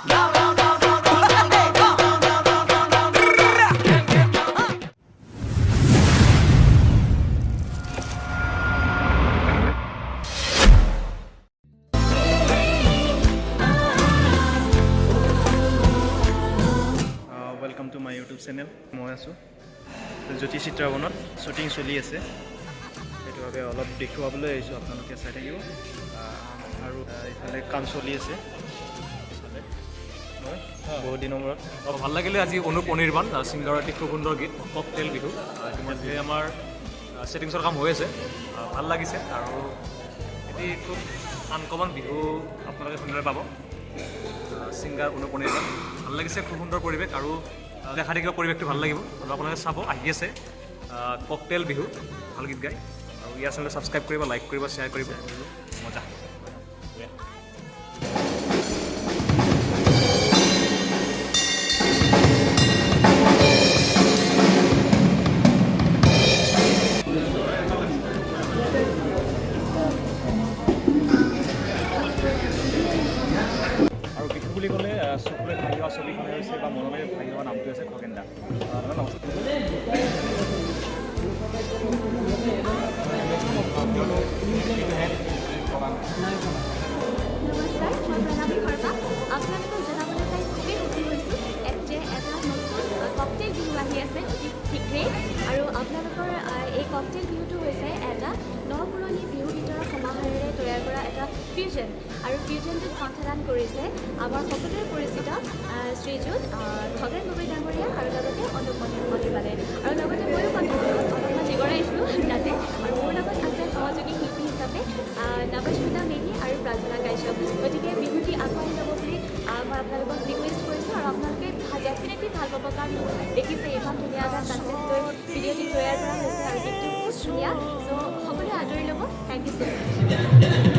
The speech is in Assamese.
welcome to my YouTube channel मैं आसो ज्योति चित्रावনত शूटिंग चलि আছে সেইটোভাৱে অলপ দেখুৱাবলৈ আহিছোঁ আপোনালোকে চাই থাকিব আৰু ইফালে কাম চলি আছে বহুত দিনৰ মূৰত ভাল লাগিলে আজি অনুপ অনিৰ্বাণ ছিংগাৰৰ এটি খুব সুন্দৰ গীত ককটেল বিহু ইতিমধ্যে আমাৰ ছেটিংছৰ কাম হৈ আছে ভাল লাগিছে আৰু এটি খুব আনকমন বিহু আপোনালোকে শুনিবলৈ পাব ছিংগাৰ অনুপ অনিৰ্বাণ ভাল লাগিছে খুব সুন্দৰ পৰিৱেশ আৰু দেখা দেখিব পৰিৱেশটো ভাল লাগিব আৰু আপোনালোকে চাব আহি আছে ককটেল বিহু ভাল গীত গায় আৰু ইয়াৰ চেনেল ছাবস্ক্ৰাইব কৰিব লাইক কৰিব শ্বেয়াৰ কৰিব মজা আৰু বিহু বুলি ক'লে চকুৰে ভাবি লোৱা ছবিখন হৈছে বা মনলৈ ভাবি লোৱা নামটো হৈছে খগেন দা নমস্কাৰ মই প্ৰণামী শৰ্মা আপোনালোকক জনাবলৈ পাই খুবেই সুখী হৈছোঁ যে এটা নতুন ককটেল বিহু আহি আছে অতি শীঘ্ৰেই আৰু আপোনালোকৰ এই ককটেল বিহুটো হৈছে এটা নপুৰণি বিহু গীতৰ সমাহাৰেৰে তৈয়াৰ কৰা এটা ফিউজন আৰু ফিউজনটোত কণ্ঠদান কৰিছে আমাৰ সকলোৰে পৰিচিত শ্ৰীযুত খগেন গগৈ ডাঙৰীয়া আৰু লগতে অনুপ অনিৰ্বাণে আৰু লগতে ময়ো কণ্ঠদানত অলপমান জিগৰাইছোঁ তাতে আৰু মোৰ লগত আছে সহযোগী শিল্পী হিচাপে নৱস্মিতা মেধি আৰু প্ৰাৰ্থনা কাশ্যপ গতিকে বিহুটি আগুৱাই ল'ব বুলি মই আপোনালোকক ৰিকুৱেষ্ট কৰিছোঁ আৰু আপোনালোকে ডেফিনেটলি ভাল পাব কাৰণ দেখিছে ইমান ধুনীয়া এটা কনচেপ্ট লৈ ভিডিঅ'টি তৈয়াৰ কৰা হৈছে আৰু গীতটো খুব ধুনীয়া চ' সকলোৱে আদৰি ল'ব থেংক ইউ ছ' মাছ